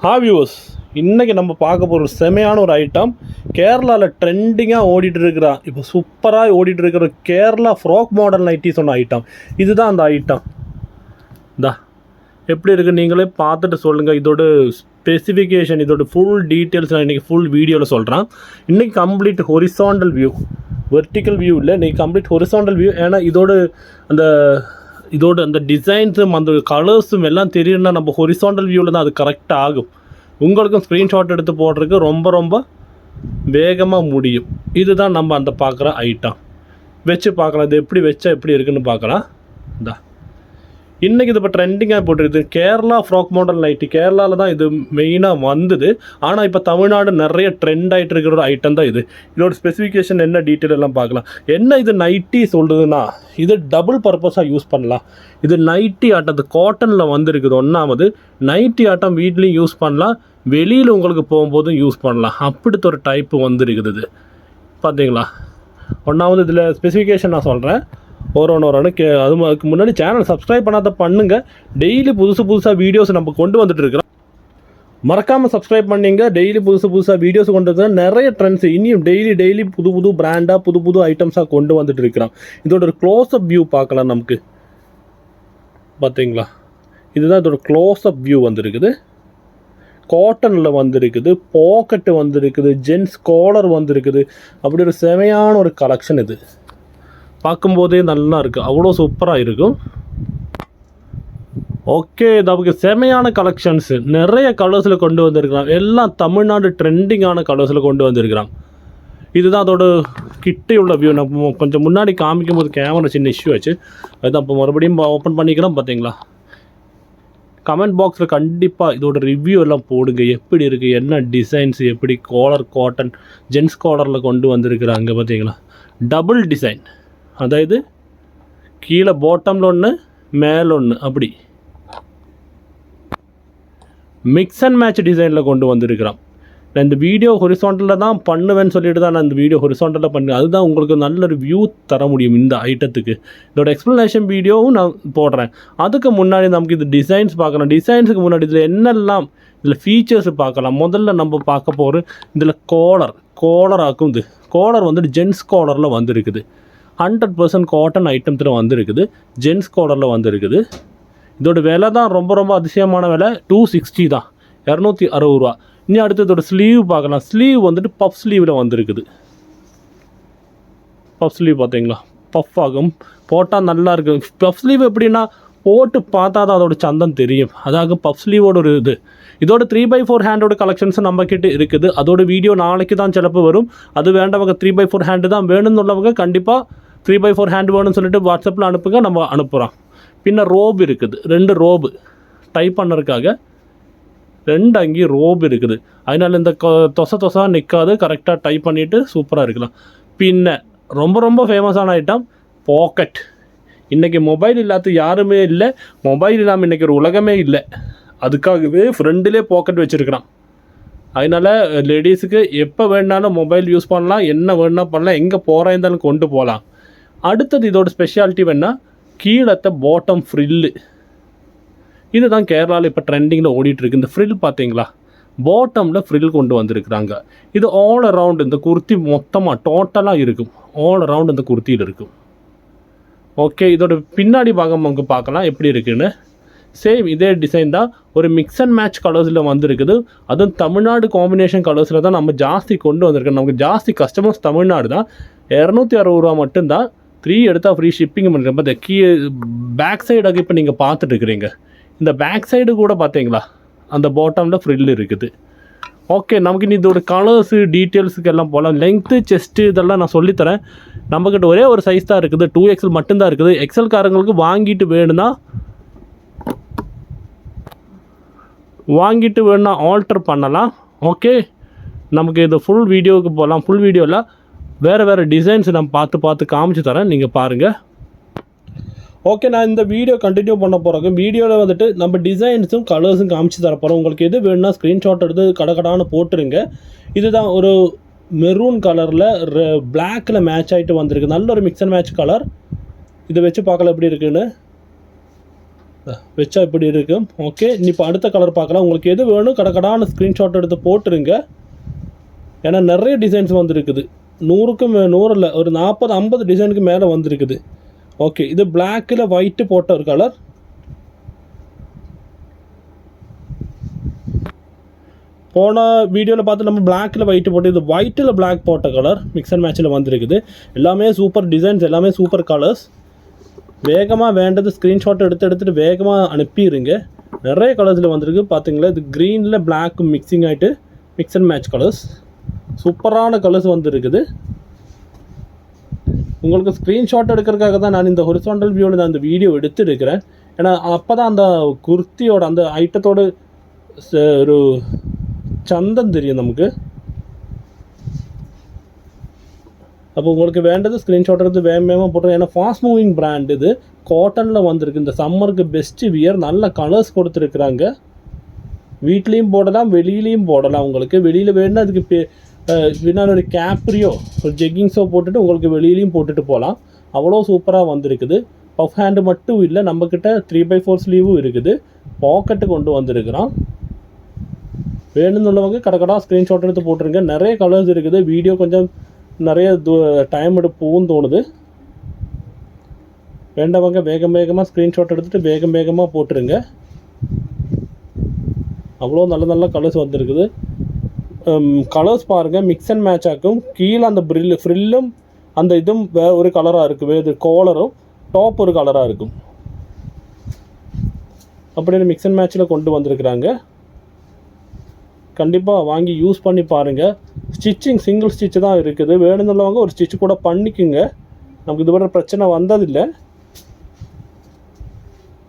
Viewers, இன்றைக்கி நம்ம பார்க்க போகிற செமையான ஒரு ஐட்டம். கேரளாவில் ட்ரெண்டிங்காக ஓடிட்டுருக்கிறா, இப்போ சூப்பராக ஓடிட்டுருக்கிற கேரளா ஃப்ராக் மாடல் நைட்டி சொன்ன ஐட்டம். இதுதான் அந்த ஐட்டம். எப்படி இருக்குது நீங்களே பார்த்துட்டு சொல்லுங்கள். இதோட ஸ்பெசிஃபிகேஷன், இதோட ஃபுல் டீட்டெயில்ஸ் நான் இன்றைக்கி ஃபுல் வீடியோவில் சொல்கிறேன். இன்றைக்கி complete horizontal view, vertical view இல்லை, இன்றைக்கி கம்ப்ளீட் ஹொரிசாண்டல் வியூ. ஏன்னா இதோட அந்த டிசைன்ஸும் அந்த கலர்ஸும் எல்லாம் தெரியும்னா நம்ம ஹொரிசாண்டல் வியூவில் தான் அது கரெக்டாக ஆகும். உங்களுக்கும் ஸ்க்ரீன்ஷாட் எடுத்து போடுறதுக்கு ரொம்ப வேகமாக முடியும். இதுதான் நம்ம அந்த பார்க்குற ஐட்டம். வச்சு பார்க்கலாம், இது எப்படி வச்சா எப்படி இருக்குதுன்னு பார்க்கலாம். இன்றைக்கி இது இப்போ ட்ரெண்டிங்காக போட்டுருக்குது கேரளா ஃப்ராக் மாடல் நைட்டி. கேரளாவில் தான் இது மெயினாக வந்தது. ஆனால் இப்போ தமிழ்நாடு நிறைய ட்ரெண்ட் ஆகிட்டு இருக்கிற ஒரு ஐட்டம் தான் இது. இதோட ஸ்பெசிஃபிகேஷன் என்ன டீட்டெயில் எல்லாம் பார்க்கலாம். என்ன இது நைட்டி சொல்கிறதுனா, இது டபுள் பர்பஸாக யூஸ் பண்ணலாம். இது நைட்டி ஆட்டம், அது காட்டனில் வந்துருக்குது. ஒன்றாவது நைட்டி ஆட்டம் வீட்லேயும் யூஸ் பண்ணலாம், வெளியில் உங்களுக்கு போகும்போதும் யூஸ் பண்ணலாம். அப்படித்த ஒரு டைப்பு வந்துருக்குது. இது பார்த்தீங்களா. ஒன்றாவது இதில் ஸ்பெசிஃபிகேஷன் நான் சொல்கிறேன். அதுக்கு முன்னாடி சேனல் சப்ஸ்கிரைப் பண்ணாத பண்ணுங்கள். டெய்லி புதுசாக வீடியோஸ் நம்ம கொண்டு வந்துட்டுருக்கிறோம். மறக்காமல் சப்ஸ்கிரைப் பண்ணிங்க. டெய்லி புதுசாக வீடியோஸ் கொண்டு வந்து நிறைய ட்ரெண்ட்ஸ் இனியும் டெய்லி புது பிராண்டாக புது ஐட்டம்ஸாக கொண்டு வந்துட்டு இருக்கிறோம். இதோட ஒரு க்ளோஸ்அப் வியூ பார்க்கலாம். நமக்கு பார்த்தீங்களா, இதுதான் இதோட க்ளோஸ்அப் வியூ வந்துருக்குது. காட்டனில் வந்துருக்குது, பாக்கெட்டு வந்துருக்குது, ஜென்ஸ் காலர் வந்துருக்குது. அப்படி ஒரு செமையான ஒரு கலெக்ஷன். இது பார்க்கும்போதே நல்லா இருக்குது, அவ்வளோ சூப்பராக இருக்கும். ஓகே, நமக்கு செமையான கலெக்ஷன்ஸு நிறைய கலர்ஸில் கொண்டு வந்திருக்கிறான். எல்லாம் தமிழ்நாடு ட்ரெண்டிங்கான கலர்ஸில் கொண்டு வந்திருக்கிறான். இதுதான் அதோட கிட்டே உள்ள வியூ. நம்ம கொஞ்சம் முன்னாடி காமிக்கும் போது கேமரா சின்ன இஷ்யூ ஆச்சு. அதுதான் இப்போ மறுபடியும் ஓப்பன் பண்ணிக்கிறோம். பார்த்தீங்களா, கமெண்ட் பாக்ஸில் கண்டிப்பாக இதோட ரிவ்யூ எல்லாம் போடுங்க. எப்படி இருக்குது, என்ன டிசைன்ஸ், எப்படி காலர் காட்டன் ஜென்ஸ் காலரில் கொண்டு வந்திருக்கிறாங்க. பார்த்தீங்களா, டபுள் டிசைன், அதாவது கீழே பாட்டமில் ஒன்று மேலே ஒன்று, அப்படி மிக்ஸ் அண்ட் மேட்ச் டிசைனில் கொண்டு வந்திருக்கிறான். நான் இந்த வீடியோ ஹொரிசாண்டலில் தான் பண்ணுவேன்னு சொல்லிட்டு தான் நான் இந்த வீடியோ ஹொரிசாண்டலில் பண்ணுவேன். அதுதான் உங்களுக்கு நல்ல ஒரு வியூ தர முடியும் இந்த ஐட்டத்துக்கு. இதோட எக்ஸ்ப்ளனேஷன் வீடியோவும் நான் போடுறேன். அதுக்கு முன்னாடி நமக்கு இது டிசைன்ஸ் பார்க்கலாம். டிசைன்ஸுக்கு முன்னாடி இதில் என்னெல்லாம் இதில் ஃபீச்சர்ஸ் பார்க்கலாம். முதல்ல நம்ம பார்க்க போகிற இதில் காலர் ஆக்கும். இது காலர் வந்துட்டு ஜென்ஸ் காலரில் வந்துருக்குது. 100% காட்டன் ஐட்டத்தில் வந்துருக்குது. ஜென்ஸ் காலரில் வந்துருக்குது. இதோட விலை தான் ரொம்ப அதிசயமான விலை. 260 தான், 260 ரூபா. இனி அடுத்து இதோட ஸ்லீவ் பார்க்கலாம். ஸ்லீவ் வந்துட்டு பஃப் ஸ்லீவில் வந்துருக்குது. பஃப் ஸ்லீவ் பார்த்தீங்களா, பஃப் ஆகும், போட்டால் நல்லா இருக்குது. பஃப் ஸ்லீவ் எப்படின்னா போட்டு பார்த்தா தான் அதோட சந்தம் தெரியும். அதாவது பஃப் ஸ்லீவோட ஒரு இது. இதோட 3x4 ஹேண்டோட கலெக்ஷன்ஸ் நம்மக்கிட்ட இருக்குது. அதோட வீடியோ நாளைக்கு தான் சிலப்பு வரும். அது வேண்டவங்க 3x4 ஹேண்டு தான் வேணும்னு உள்ளவங்க கண்டிப்பாக 3x4 ஹேண்ட் வேணும்னு சொல்லிட்டு வாட்ஸ்அப்பில் அனுப்புங்க, நம்ம அனுப்புகிறோம். பின்ன ரோப் இருக்குது, 2 ரோபு டைப் பண்ணுறதுக்காக 2 அங்கி ரோப் இருக்குது. அதனால் இந்த தொசா நிற்காது, கரெக்டாக டைப் பண்ணிவிட்டு சூப்பராக இருக்கலாம். பின்ன ரொம்ப ஃபேமஸான ஐட்டம் பாக்கெட். இன்றைக்கி மொபைல் இல்லாத யாருமே இல்லை, மொபைல் இல்லாமல் இன்றைக்கி ஒரு உலகமே இல்லை. அதுக்காகவே ஃப்ரெண்டிலே பாக்கெட் வச்சுருக்கிறான். அதனால் லேடிஸுக்கு எப்போ வேணாலும் மொபைல் யூஸ் பண்ணலாம், என்ன வேணா பண்ணலாம், எங்கே போகிறா இருந்தாலும் கொண்டு போகலாம். அடுத்தது இதோட ஸ்பெஷாலிட்டி வேணால் கீழத்தை பாட்டம் ஃப்ரில்லு. இதுதான் கேரளாவில் இப்போ ட்ரெண்டிங்கில் ஓடிட்டுருக்கு. இந்த ஃப்ரில் பார்த்தீங்களா, பாட்டமில் ஃப்ரில் கொண்டு வந்திருக்கிறாங்க. இது ஆல் அரவுண்ட் இந்த குர்த்தி மொத்தமாக டோட்டலாக இருக்கும். ஆல் அரவுண்ட் இந்த குர்த்தியில் இருக்கும். ஓகே, இதோட பின்னாடி பாகம் நமக்கு பார்க்கலாம் எப்படி இருக்குன்னு. சேம் இதே டிசைன் தான், ஒரு மிக்ஸ் அண்ட் மேட்ச் கலர்ஸில் வந்துருக்குது. அதுவும் தமிழ்நாடு காம்பினேஷன் கலர்ஸில் தான் நம்ம ஜாஸ்தி கொண்டு வந்திருக்கோம். நமக்கு ஜாஸ்தி கஸ்டமர்ஸ் தமிழ்நாடு தான். 260 ரூபா மட்டும்தான். 3 எடுத்தால் ஃப்ரீ ஷிப்பிங் பண்ணுறேன். பார்த்து பேக் சைடாக இப்போ நீங்கள் பார்த்துட்டு இருக்கிறீங்க. இந்த பேக் சைடு கூட பார்த்தீங்களா, அந்த பாட்டமில் ஃப்ரில் இருக்குது. ஓகே, நமக்கு நீ இதோட கலர்ஸு டீட்டெயில்ஸுக்கு எல்லாம் போகலாம். லென்த்து செஸ்ட்டு இதெல்லாம் நான் சொல்லித்தரேன். நம்மக்கிட்ட ஒரே ஒரு சைஸ் தான் இருக்குது, 2XL மட்டும்தான் இருக்குது. எக்ஸல் காரங்களுக்கு வாங்கிட்டு வேணும்னா ஆல்டர் பண்ணலாம். ஓகே, நமக்கு இது ஃபுல் வீடியோவுக்கு போகலாம். ஃபுல் வீடியோவில் வேறு டிசைன்ஸ் நான் பார்த்து காமிச்சு தரேன், நீங்கள் பாருங்கள். ஓகே, நான் இந்த வீடியோ கண்டினியூ பண்ண போகிறேன். வீடியோவில் வந்துட்டு நம்ம டிசைன்ஸும் கலர்ஸும் காமிச்சு தர போகிறோம். உங்களுக்கு எது வேணும்னா ஸ்க்ரீன்ஷாட் எடுத்து கடகடான்னு போட்டுருங்க. இதுதான் ஒரு மெரூன் கலரில் பிளாக்கில் மேட்ச் ஆகிட்டு வந்திருக்கு. நல்ல ஒரு மிக்ஸ் அண்ட் மேட்ச் கலர். இதை வச்சு பார்க்கல எப்படி இருக்குன்னு. வச்சா இப்படி இருக்கும். ஓகே, இப்போ அடுத்த கலர் பார்க்கலாம். உங்களுக்கு எது வேணும் கடக்கடான ஸ்க்ரீன்ஷாட் எடுத்து போட்டுருங்க. ஏன்னா நிறைய டிசைன்ஸ் வந்துருக்குது. 100க்கும் 100 இல்லை, ஒரு 40-50 டிசைனுக்கு மேலே வந்திருக்குது. ஓகே, இது பிளாக்கில் ஒயிட்டு போட்ட ஒரு கலர். போன வீடியோவில் பார்த்து நம்ம பிளாக்கில் ஒயிட்டு போட்டு, இது ஒயிட்டில் பிளாக் போட்ட கலர் மிக்ஸ் அண்ட் மேட்சில் வந்திருக்குது. எல்லாமே சூப்பர் டிசைன்ஸ், எல்லாமே சூப்பர் கலர்ஸ். வேகமாக வேண்டது ஸ்க்ரீன்ஷாட் எடுத்துகிட்டு வேகமாக அனுப்பிடுங்க. நிறைய கலர்ஸில் வந்திருக்கு பார்த்தீங்களா. இது க்ரீனில் பிளாக் மிக்சிங் ஆகிட்டு மிக்ஸ் அண்ட் மேட்ச் கலர்ஸ், சூப்பரான கலர்ஸ் வந்துருக்குது. உங்களுக்கு ஸ்க்ரீன்ஷாட் எடுக்கிறதுக்காக தான் நான் இந்த ஹொரிசாண்டல் வியூவில் நான் இந்த வீடியோ எடுத்துருக்கிறேன். ஏன்னா அப்போ தான் அந்த குர்த்தியோட அந்த ஐட்டத்தோட ஒரு சந்தம் தெரியும் நமக்கு. அப்போ உங்களுக்கு வேண்டது ஸ்க்ரீன்ஷாட் எடுத்து வேகமாக போட்டுருங்க. ஏன்னா ஃபாஸ்ட் மூவிங் பிராண்ட் இது, காட்டனில் வந்திருக்கு. இந்த சம்மருக்கு பெஸ்ட்டு வியர், நல்ல கலர்ஸ் கொடுத்துருக்குறாங்க. வீட்லேயும் போடலாம், வெளியிலையும் போடலாம். உங்களுக்கு வெளியில் வேணுன்னா அதுக்கு பின்னால் ஒரு கேப்ரியோ ஒரு ஜெக்கிங்ஸோ போட்டுட்டு உங்களுக்கு வெளியிலையும் போட்டுட்டு போகலாம். அவ்வளோ சூப்பராக வந்திருக்குது. பஃப் ஹேண்டு மட்டும் இல்லை, நம்மக்கிட்ட 3/4 ஸ்லீவும் இருக்குது. பாக்கெட்டு கொண்டு வந்திருக்கிறோம். வேணும்னுள்ளவங்க கடக்கடா ஸ்க்ரீன்ஷாட் எடுத்து போட்டுருங்க. நிறைய கலர்ஸ் இருக்குது. வீடியோ கொஞ்சம் நிறைய டைம் எடுப்போன்னு தோணுது. வேண்டவங்க வேகமாக ஸ்க்ரீன்ஷாட் எடுத்துகிட்டு வேகமாக போட்டுருங்க. அவ்வளோ நல்ல கலர்ஸ் வந்துருக்குது. கலர்ஸ் பாருங்கள், மிக்ஸ் அண்ட் மேட்ச் ஆகும். கீழே அந்த ஃப்ரில்லும் அந்த இதுவும் வேறு ஒரு கலராக இருக்குது. இது காலரும் டாப் ஒரு கலராக இருக்கும். அப்படின்னு மிக்ஸ் அண்ட் மேட்சில் கொண்டு வந்திருக்கிறாங்க. கண்டிப்பாக வாங்கி யூஸ் பண்ணி பாருங்கள். ஸ்டிச்சிங் சிங்கிள் ஸ்டிச்சு தான் இருக்குது. வேணும்னுள்ளவங்க ஒரு ஸ்டிச்சு கூட பண்ணிக்குங்க. நமக்கு இதுவரை பிரச்சனை வந்ததில்லை.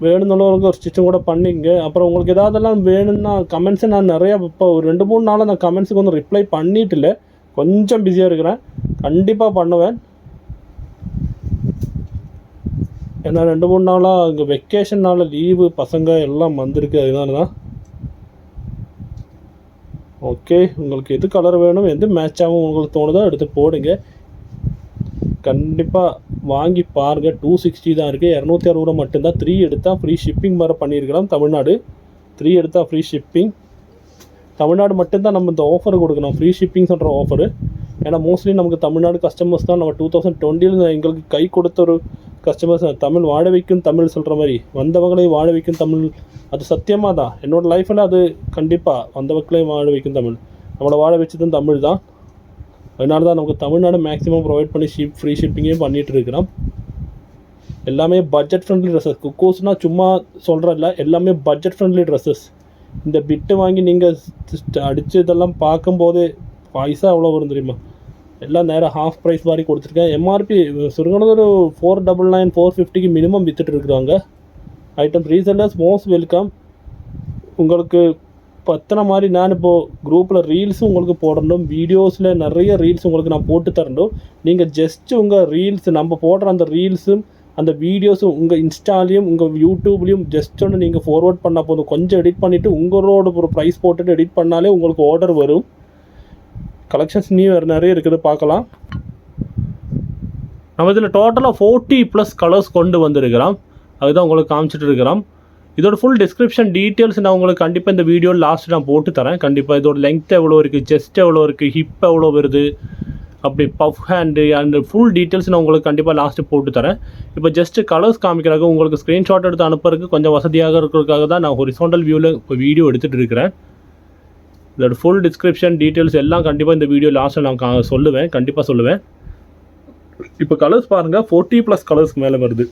வேணும்னுள்ளவங்க ஒரு ஸ்டிச்சும் கூட பண்ணிங்க. அப்புறம் உங்களுக்கு ஏதாவதெல்லாம் வேணும்னா கமெண்ட்ஸை நான் நிறையா இப்போ ஒரு 2-3 நாளாக நான் கமெண்ட்ஸுக்கு வந்து ரிப்ளை பண்ணிட்டு இல்லை, கொஞ்சம் பிஸியாக இருக்கிறேன். கண்டிப்பாக பண்ணுவேன். ஏன்னா 2-3 நாளாக இங்கே வெக்கேஷனால் லீவு, பசங்க எல்லாம் வந்திருக்கு. அதனால தான். ஓகே, உங்களுக்கு எது கலர் வேணும், எது மேட்ச் ஆகும் உங்களுக்கு தோணுதோ எடுத்து போடுங்க. கண்டிப்பாக வாங்கி பாருங்கள். 260 தான் இருக்குது, 260 மட்டும்தான். 3 எடுத்தால் ஃப்ரீ ஷிப்பிங் மாதிரி பண்ணியிருக்கலாம். தமிழ்நாடு 3 எடுத்தால் ஃப்ரீ ஷிப்பிங். தமிழ்நாடு மட்டும்தான் நம்ம இந்த ஆஃபர் கொடுக்கணும், ஃப்ரீ ஷிப்பிங் சொல்கிற ஆஃபரு. ஏன்னா மோஸ்ட்லி நமக்கு தமிழ்நாடு கஸ்டமர்ஸ் தான். நம்ம 2020 எங்களுக்கு கை கொடுத்த ஒரு கஸ்டமர்ஸ். தமிழ் வாழ வைக்கும் தமிழ் சொல்கிற மாதிரி, வந்தவங்களையும் வாழ வைக்கும் தமிழ். அது சத்தியமாக தான். என்னோடய லைஃப்பில் அது கண்டிப்பாக வந்தவங்களையும் வாழ வைக்கும் தமிழ். நம்மளை வாழ வச்சதும் தமிழ் தான். அதனால தான் நமக்கு தமிழ்நாடு மேக்ஸிமம் ப்ரொவைட் பண்ணி ஃப்ரீ ஷிப்பிங்கே பண்ணிகிட்டு இருக்கிறோம். எல்லாமே பட்ஜெட் ஃப்ரெண்ட்லி ட்ரெஸ்ஸஸ். குக்கோஸ்னால் சும்மா சொல்கிறதில்ல, எல்லாமே பட்ஜெட் ஃப்ரெண்ட்லி ட்ரெஸ்ஸஸ். இந்த பிட்டு வாங்கி நீங்கள் அடித்து இதெல்லாம் பார்க்கும்போதே பைசா எவ்வளோ வரும் தெரியுமா? எல்லாம் நேராக ஹாஃப் ப்ரைஸ் மாதிரி கொடுத்துருக்கேன். எம்ஆர்பி சுருங்கினது ஒரு 499 450க்கு மினிமம் விற்றுட்டு இருக்கிறாங்க ஐட்டம். Resellers most welcome. உங்களுக்கு பத்தின மாதிரி நான் இப்போது குரூப்பில் ரீல்ஸும் உங்களுக்கு போடணும். வீடியோஸில் நிறைய ரீல்ஸ் உங்களுக்கு நான் போட்டு தரணும். நீங்கள் ஜஸ்ட்டு உங்கள் ரீல்ஸ், நம்ம போடுற அந்த ரீல்ஸும் அந்த வீடியோஸும் உங்கள் இன்ஸ்டாலையும் உங்கள் யூடியூப்லேயும் ஜஸ்ட் ஒன்று நீங்கள் ஃபார்வர்ட் பண்ணால் போதும். கொஞ்சம் எடிட் பண்ணிவிட்டு உங்களோட ஒரு ப்ரைஸ் போட்டுட்டு எடிட் பண்ணாலே உங்களுக்கு ஆர்டர் வரும். கலெக்ஷன்ஸ் நிறைய இருக்குது, பார்க்கலாம். நம்ம இதில் டோட்டலாக 40+ கலர்ஸ் கொண்டு வந்திருக்கிறோம். அதுதான் உங்களுக்கு காமிச்சிட்டு இருக்கிறோம். இதோட ஃபுல் டிஸ்கிரிப்ஷன் டீட்டெயில்ஸ் நான் உங்களுக்கு கண்டிப்பாக இந்த வீடியோ லாஸ்ட் நான் போட்டு தரேன். கண்டிப்பாக இதோட லெங்த் எவ்வளோ இருக்குது, செஸ்ட் எவ்வளோ இருக்குது, ஹிப் எவ்வளோ வருது, அப்படி puff hand and full details நான் உங்களுக்கு கண்டிப்பாக லாஸ்ட்டு போட்டு தரேன். இப்போ ஜஸ்ட்டு கலர்ஸ் காமிக்கிறாங்க. உங்களுக்கு ஸ்க்ரீன்ஷாட் எடுத்து அனுப்புறதுக்கு கொஞ்சம் வசதியாக இருக்கிறதுக்காக தான் நான் ஹொரிசாண்டல் வியூவில் இப்போ வீடியோ எடுத்துகிட்டு இருக்கிறேன். இதோட ஃபுல் டிஸ்கிரிப்ஷன் டீட்டெயில்ஸ் எல்லாம் கண்டிப்பாக இந்த வீடியோ லாஸ்ட்டில் நான் சொல்லுவேன், கண்டிப்பாக சொல்லுவேன். இப்போ கலர்ஸ் பாருங்கள், 40+ கலர்ஸ்க்கு மேலே வருது.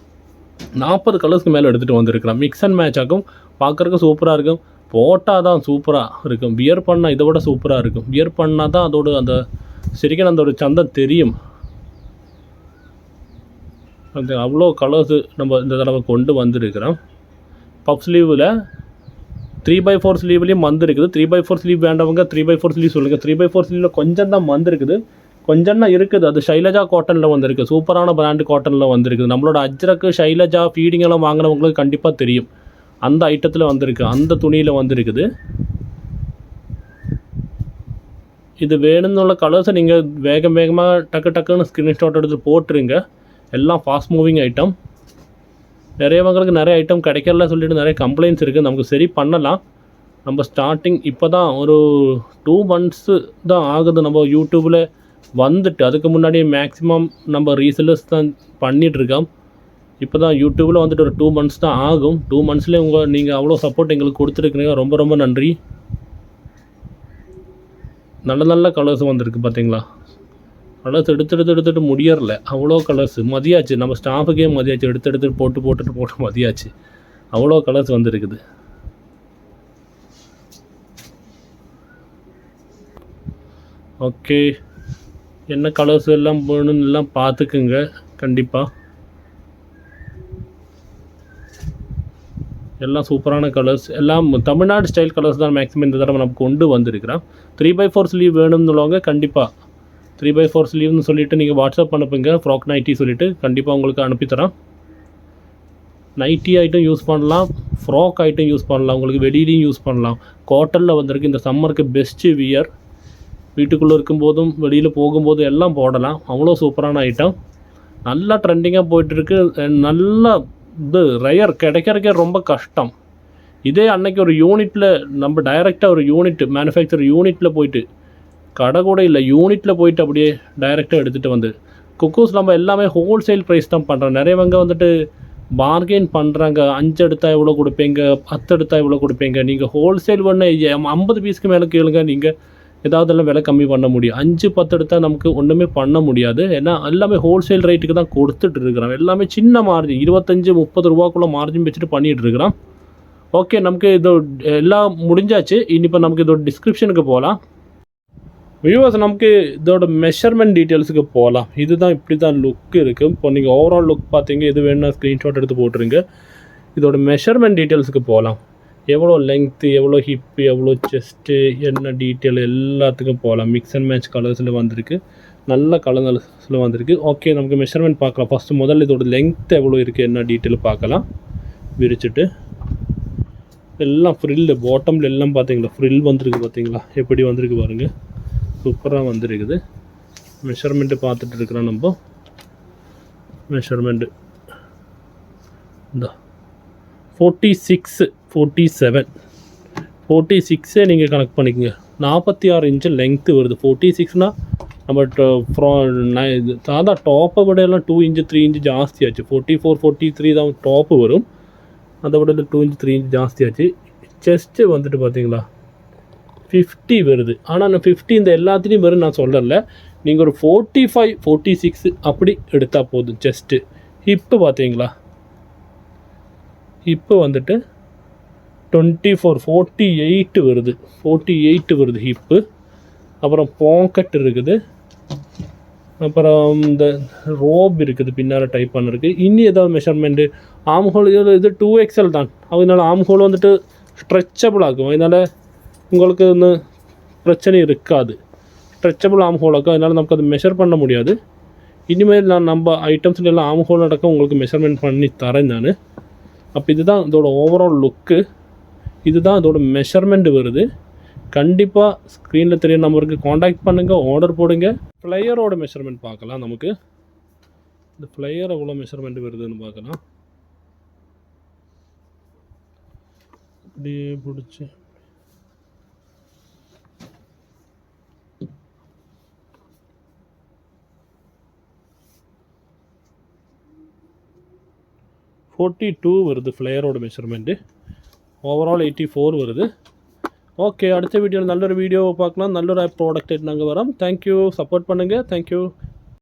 40 கலர்ஸ்க்கு மேலே எடுத்துகிட்டு வந்திருக்கிறேன். மிக்ஸ் அண்ட் மேட்ச் ஆகும். பார்க்குறதுக்கு சூப்பராக இருக்கும். போட்டால் தான் சூப்பராக இருக்கும். வியர் பண்ணால் இதை விட சூப்பராக இருக்கும். வியர் பண்ணால் தான் அதோட அந்த சரிக்கான அந்த ஒரு சந்தம் தெரியும். அந்த அவ்வளோ கலர்ஸு நம்ம இந்த தடவை கொண்டு வந்திருக்கிறோம். பஃப் ஸ்லீவில் 3/4 ஸ்லீவ்லேயும் வந்திருக்குது. 3/4 ஸ்லீவ் வேண்டவங்க 3/4 ஸ்லீவ் சொல்லுங்கள். 3/4 ஸ்லீவில் கொஞ்சம் தான் வந்திருக்குது, கொஞ்சம் தான் இருக்குது. அது ஷைலஜா காட்டனில் வந்திருக்கு. சூப்பரான பிராண்டு காட்டனில் வந்திருக்குது. நம்மளோட அஜ்ரக்கு ஷைலஜா ஃபீடிங் எல்லாம் வாங்கினவங்களுக்கு கண்டிப்பாக தெரியும். அந்த ஐட்டத்தில் வந்திருக்கு, அந்த துணியில் வந்திருக்குது. இது வேணும்னுள்ள கலர்ஸை நீங்கள் வேகமாக டக்குன்னு ஸ்க்ரீன்ஷாட் எடுத்து போட்டுருங்க. எல்லாம் ஃபாஸ்ட் மூவிங் ஐட்டம். நிறையவங்களுக்கு நிறைய ஐட்டம் கிடைக்கல சொல்லிட்டு நிறைய கம்ப்ளைண்ட்ஸ் இருக்குது. நமக்கு சரி பண்ணலாம். நம்ம ஸ்டார்டிங் இப்போ தான் ஒரு 2 months தான் ஆகுது நம்ம யூடியூப்பில் வந்துட்டு. அதுக்கு முன்னாடி மேக்ஸிமம் நம்ம ரீசெல்லர்ஸ் தான் பண்ணிகிட்ருக்கோம். இப்போ தான் யூடியூப்பில் வந்துட்டு ஒரு 2 months தான் ஆகும். 2 monthsலேயே நீங்கள் அவ்வளோ சப்போர்ட் எங்களுக்கு கொடுத்துருக்குறீங்க. ரொம்ப ரொம்ப நன்றி. நல்ல நல்ல கலர்ஸ் வந்திருக்கு பார்த்தீங்களா. கலர்ஸ் எடுத்துகிட்டு முடியறல, அவ்வளோ கலர்ஸ் மதியாச்சு. நம்ம ஸ்டாஃபுக்கே மதியாச்சு. எடுத்துட்டு போட்டு மதியாச்சு. அவ்வளோ கலர்ஸ் வந்துருக்குது. ஓகே, என்ன கலர்ஸ் எல்லாம் வேணும்னு எல்லாம் பார்த்துக்குங்க. கண்டிப்பாக எல்லாம் சூப்பரான கலர்ஸ், எல்லாம் தமிழ்நாடு ஸ்டைல் கலர்ஸ் தான் மேக்ஸிமம் இந்த தடவை நம்ம கொண்டு வந்திருக்கிறோம். 3x4 ஸ்லீவ் வேணும்னு சொல்லுவாங்க. கண்டிப்பாக 3x4 ஸ்லீவ்னு சொல்லிவிட்டு நீங்கள் வாட்ஸ்அப் அனுப்புங்க. ஃப்ராக் நைட்டி சொல்லிவிட்டு கண்டிப்பாக உங்களுக்கு அனுப்பித்தரோம். நைட்டி ஐட்டம் யூஸ் பண்ணலாம், ஃப்ராக் ஐட்டம் யூஸ் பண்ணலாம், உங்களுக்கு வெளியிலையும் யூஸ் பண்ணலாம். காட்டனில் வந்திருக்கு. இந்த சம்மருக்கு பெஸ்ட்டு வியர். வீட்டுக்குள்ளே இருக்கும்போதும் வெளியில் போகும்போதும் எல்லாம் போடலாம். அவ்வளோ சூப்பரான ஐட்டம், நல்லா ட்ரெண்டிங்காக போயிட்டுருக்கு. நல்லா இது ரயர், கிடைக்கிறக்கே ரொம்ப கஷ்டம். இதே அன்னைக்கு ஒரு யூனிட்டில் நம்ம டைரெக்டாக ஒரு யூனிட் மேனுஃபேக்சர் யூனிட்டில் போயிட்டு, கடை கூட இல்லை, யூனிட்டில் போயிட்டு அப்படியே டைரெக்டாக எடுத்துகிட்டு வந்து குக்கூஸ் நம்ம எல்லாமே ஹோல்சேல் ப்ரைஸ் தான் பண்ணுறோம். நிறையவங்க வந்துட்டு பார்கெயின் பண்ணுறாங்க. 5 எடுத்தால் எவ்வளோ கொடுப்பீங்க, 10 எடுத்தால் எவ்வளோ கொடுப்பீங்க. நீங்கள் ஹோல்சேல் பண்ண 50 பீஸ்க்கு மேலே கேளுங்க, நீங்கள் ஏதாவதெல்லாம் விலை கம்மி பண்ண முடியும். 5-10 எடுத்தால் நமக்கு ஒன்றுமே பண்ண முடியாது. ஏன்னா எல்லாமே ஹோல்சேல் ரேட்டுக்கு தான் கொடுத்துட்டு இருக்கிறோம். எல்லாமே சின்ன மார்ஜின் 25-30 ரூபாக்குள்ளே மார்ஜின் வச்சுட்டு பண்ணிகிட்டு இருக்கிறோம். ஓகே, நமக்கு இது எல்லாம் முடிஞ்சாச்சு. இப்போ நமக்கு இதோட டிஸ்கிரிப்ஷனுக்கு போகலாம். வியூவர்ஸ், நமக்கு இதோட மெஷர்மெண்ட் டீட்டெயில்ஸுக்கு போகலாம். இதுதான் இப்படி தான் லுக் இருக்குது. இப்போ நீங்கள் ஓவரால் லுக் பார்த்தீங்க, இது வேணும்னா ஸ்க்ரீன்ஷாட் எடுத்து போட்டுருங்க. இதோட மெஷர்மெண்ட் டீட்டெயில்ஸுக்கு போகலாம். எவ்வளோ லெங்க்த்து, எவ்வளோ ஹிப்பு, எவ்வளோ செஸ்ட்டு, என்ன டீட்டெயில் எல்லாத்துக்கும் போகலாம். மிக்ஸ் அண்ட் மேட்ச் கலர்ஸில் வந்திருக்கு, நல்ல கலர்ஸில் வந்திருக்கு. ஓகே, நமக்கு மெஷர்மெண்ட் பார்க்கலாம். ஃபஸ்ட்டு முதல்ல இதோட லெங்க்த் எவ்வளோ இருக்குது, என்ன டீட்டெயில் பார்க்கலாம். விரிச்சுட்டு எல்லாம் ஃப்ரில், பாட்டமில் எல்லாம் பார்த்தீங்களா ஃப்ரில் வந்திருக்கு. பார்த்தீங்களா எப்படி வந்திருக்கு பாருங்கள், சூப்பராக வந்துருக்குது. மெஷர்மெண்ட்டு பார்த்துட்டு இருக்கிறோம் நம்ம. மெஷர்மெண்ட்டு இந்த 46, 47, 46 நீங்கள் கனெக்ட் பண்ணிக்கோங்க. 46 இன்ச்சு லெங்க்த்து வருது. 46னால் நம்ம சாதா டாப்பை விட எல்லாம் 2 inch 3 inch ஜாஸ்தி ஆச்சு. 44, 43 தான் டாப்பு வரும். அதை விட 2 inch 3 inch ஜாஸ்தி ஆச்சு. செஸ்ட்டு வந்துட்டு பார்த்தீங்களா 50 வருது. ஆனால் நான் 50 இந்த எல்லாத்துலேயும் வரும் நான் சொல்லலை. நீங்கள் ஒரு 45, 46 அப்படி எடுத்தால் போதும் செஸ்ட்டு. ஹிப்பு பார்த்தீங்களா, இப்போ வந்துட்டு 24, 48 வருது. 48 வருது ஹிப்பு. அப்புறம் பாக்கெட் இருக்குது. அப்புறம் இந்த ரோப் இருக்குது பின்னால் டைப் பண்ணிருக்கு. இனி ஏதாவது மெஷர்மெண்ட்டு ஆம்ஹோல் இது 2XL தான். அதனால ஆம்ஹோல் வந்துட்டு ஸ்ட்ரெச்சபிள் ஆகும். அதனால் உங்களுக்கு ஒன்றும் பிரச்சனை இருக்காது. ஸ்ட்ரெச்சபிள் ஆம்ஹோல் ஆகும். அதனால் நமக்கு அது மெஷர் பண்ண முடியாது. இனிமேல் நான் நம்ம ஐட்டம்ஸில் எல்லாம் ஆம்ஹோல் நடக்க உங்களுக்கு மெஷர்மெண்ட் பண்ணி தரேன் நான். அப்போ இதுதான் இதோட ஓவரால் லுக்கு. இதுதான் இதோட மெஷர்மெண்ட் வருது. கண்டிப்பாக ஸ்க்ரீனில் தெரிய நம்பருக்கு காண்டாக்ட் பண்ணுங்கள், ஆர்டர் போடுங்க. ஃப்ளையரோட மெஷர்மெண்ட் பார்க்கலாம். நமக்கு இந்த ஃப்ளையர் எவ்வளோ மெஷர்மெண்ட் வருதுன்னு பார்க்கலாம். அப்படியே பிடிச்சி $42 வருது ஃப்ளையரோட மெஷர்மெண்ட்டு. ஓவரால் 84 வருது. ஓகே, அடுத்த வீடியோவில் நல்ல ஒரு வீடியோவை பார்க்கலாம். நல்ல ஒரு ப்ராடக்ட் நாங்கள் வரோம். தேங்க்யூ, சப்போர்ட் பண்ணுங்கள். தேங்க்யூ.